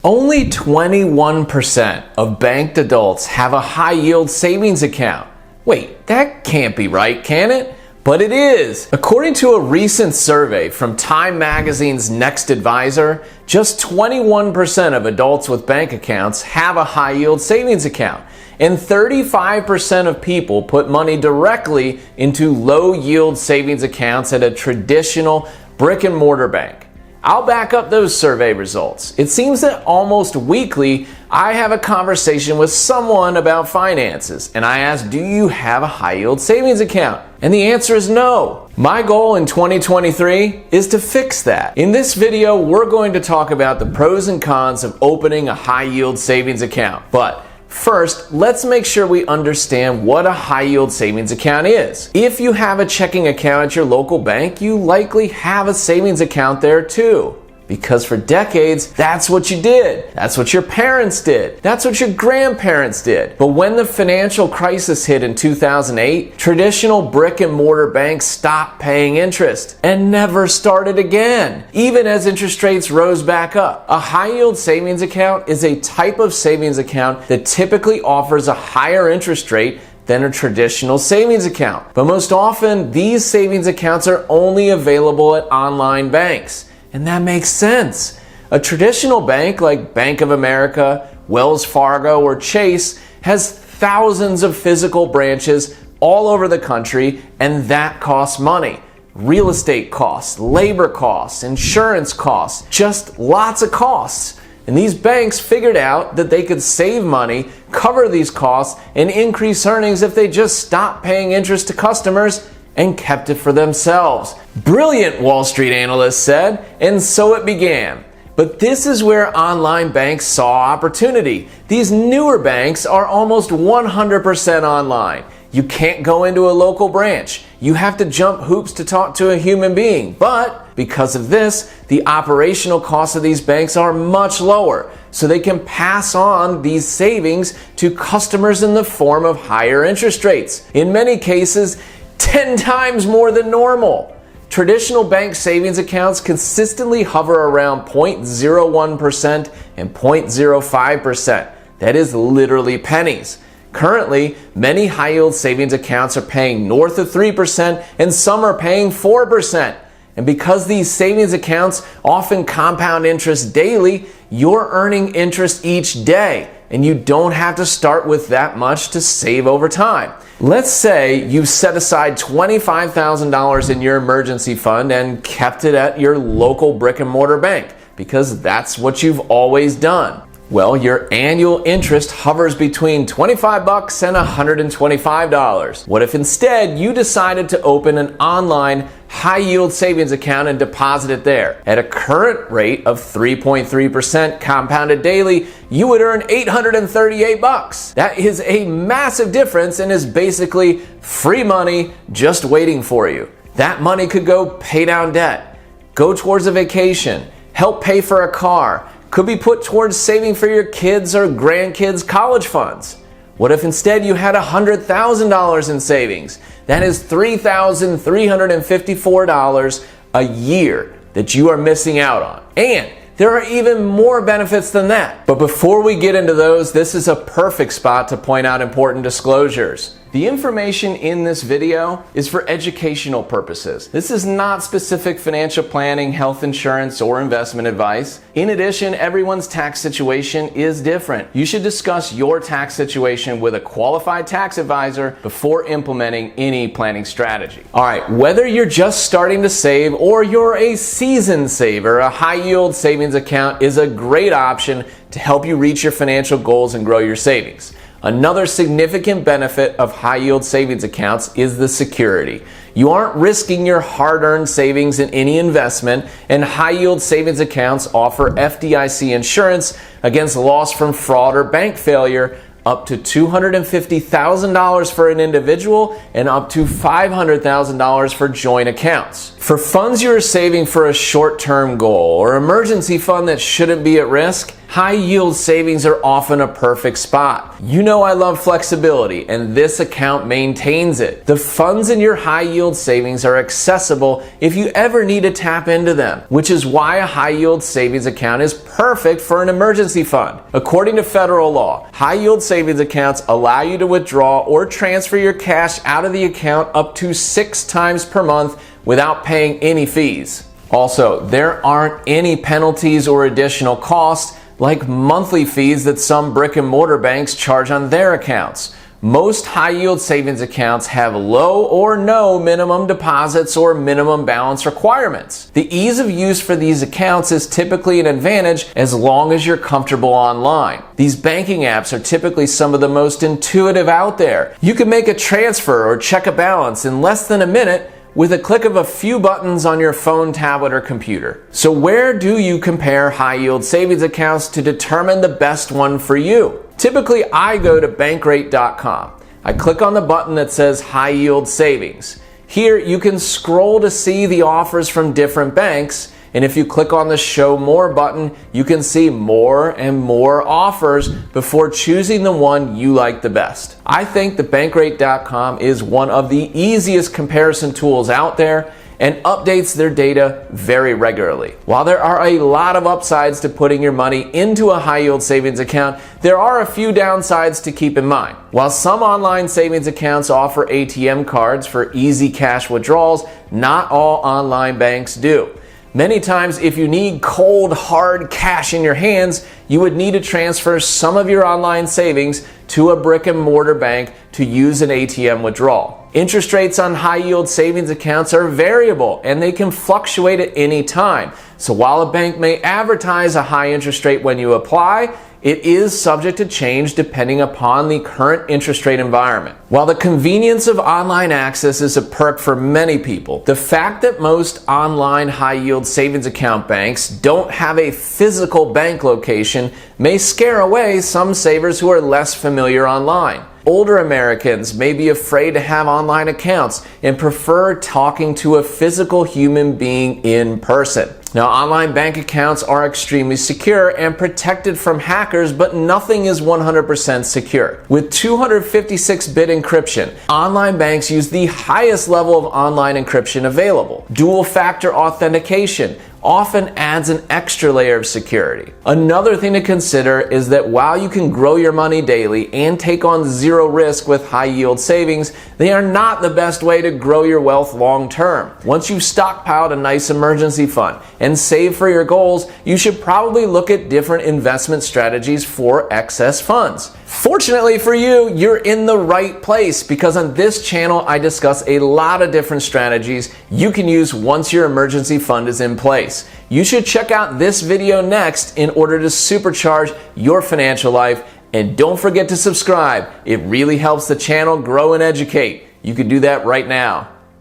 Only 21% of banked adults have a high-yield savings account. Wait, that can't be right, can it? But it is. According to a recent survey from Time Magazine's NextAdvisor, just 21% of adults with bank accounts have a high-yield savings account, and 35% of people put money directly into low-yield savings accounts at a traditional brick-and-mortar bank. I'll back up those survey results. It seems that almost weekly, I have a conversation with someone about finances, and I ask, do you have a high-yield savings account? And the answer is no. My goal in 2023 is to fix that. In this video, we're going to talk about the pros and cons of opening a high-yield savings account. But first, let's make sure we understand what a high-yield savings account is. If you have a checking account at your local bank, you likely have a savings account there too. Because for decades, that's what you did. That's what your parents did. That's what your grandparents did. But when the financial crisis hit in 2008, traditional brick and mortar banks stopped paying interest and never started again, even as interest rates rose back up. A high-yield savings account is a type of savings account that typically offers a higher interest rate than a traditional savings account. But most often, these savings accounts are only available at online banks. And that makes sense. A traditional bank like Bank of America, Wells Fargo, or Chase has thousands of physical branches all over the country, and that costs money. Real estate costs, labor costs, insurance costs, just lots of costs. And these banks figured out that they could save money, cover these costs, and increase earnings if they just stopped paying interest to customers and kept it for themselves. Brilliant, Wall Street analysts said, and so it began. But this is where online banks saw opportunity. These newer banks are almost 100% online. You can't go into a local branch. You have to jump hoops to talk to a human being. But because of this, the operational costs of these banks are much lower, so they can pass on these savings to customers in the form of higher interest rates. In many cases, 10 times more than normal. Traditional bank savings accounts consistently hover around 0.01% and 0.05%. That is literally pennies. Currently, many high-yield savings accounts are paying north of 3% and some are paying 4%. And because these savings accounts often compound interest daily, you're earning interest each day, and you don't have to start with that much to save over time. Let's say you've set aside $25,000 in your emergency fund and kept it at your local brick and mortar bank because that's what you've always done. Well, your annual interest hovers between $25 and $125. What if instead you decided to open an online high-yield savings account and deposit it there? At a current rate of 3.3% compounded daily, you would earn $838. That is a massive difference and is basically free money just waiting for you. That money could go pay down debt, go towards a vacation, help pay for a car, could be put towards saving for your kids' or grandkids' college funds. What if instead you had $100,000 in savings? That is $3,354 a year that you are missing out on. And there are even more benefits than that. But before we get into those, this is a perfect spot to point out important disclosures. The information in this video is for educational purposes. This is not specific financial planning, health insurance, or investment advice. In addition, everyone's tax situation is different. You should discuss your tax situation with a qualified tax advisor before implementing any planning strategy. All right, whether you're just starting to save or you're a seasoned saver, a high-yield savings account is a great option to help you reach your financial goals and grow your savings. Another significant benefit of high-yield savings accounts is the security. You aren't risking your hard-earned savings in any investment, and high-yield savings accounts offer FDIC insurance against loss from fraud or bank failure up to $250,000 for an individual and up to $500,000 for joint accounts. For funds you are saving for a short-term goal or emergency fund that shouldn't be at risk, high yield savings are often a perfect spot. You know I love flexibility, and this account maintains it. The funds in your high yield savings are accessible if you ever need to tap into them, which is why a high yield savings account is perfect for an emergency fund. According to federal law, high yield savings accounts allow you to withdraw or transfer your cash out of the account up to 6 times per month without paying any fees. Also, there aren't any penalties or additional costs like monthly fees that some brick and mortar banks charge on their accounts. Most high yield savings accounts have low or no minimum deposits or minimum balance requirements. The ease of use for these accounts is typically an advantage as long as you're comfortable online. These banking apps are typically some of the most intuitive out there. You can make a transfer or check a balance in less than a minute with a click of a few buttons on your phone, tablet, or computer. So where do you compare high yield savings accounts to determine the best one for you? Typically, I go to bankrate.com. I click on the button that says high yield savings. Here you can scroll to see the offers from different banks, and if you click on the show more button, you can see more and more offers before choosing the one you like the best. I think that bankrate.com is one of the easiest comparison tools out there and updates their data very regularly. While there are a lot of upsides to putting your money into a high yield savings account, there are a few downsides to keep in mind. While some online savings accounts offer ATM cards for easy cash withdrawals, not all online banks do. Many times, if you need cold, hard cash in your hands, you would need to transfer some of your online savings to a brick and mortar bank to use an ATM withdrawal. Interest rates on high yield savings accounts are variable and they can fluctuate at any time. So while a bank may advertise a high interest rate when you apply, it is subject to change depending upon the current interest rate environment. While the convenience of online access is a perk for many people, the fact that most online high-yield savings account banks don't have a physical bank location may scare away some savers who are less familiar online. Older Americans may be afraid to have online accounts and prefer talking to a physical human being in person. Now, online bank accounts are extremely secure and protected from hackers, but nothing is 100% secure. With 256-bit encryption, online banks use the highest level of online encryption available. Dual-factor authentication often adds an extra layer of security. Another thing to consider is that while you can grow your money daily and take on zero risk with high yield savings, they are not the best way to grow your wealth long term. Once you've stockpiled a nice emergency fund and save for your goals, you should probably look at different investment strategies for excess funds. Fortunately for you, you're in the right place because on this channel I discuss a lot of different strategies you can use once your emergency fund is in place. You should check out this video next in order to supercharge your financial life, and don't forget to subscribe. It really helps the channel grow and educate. You can do that right now.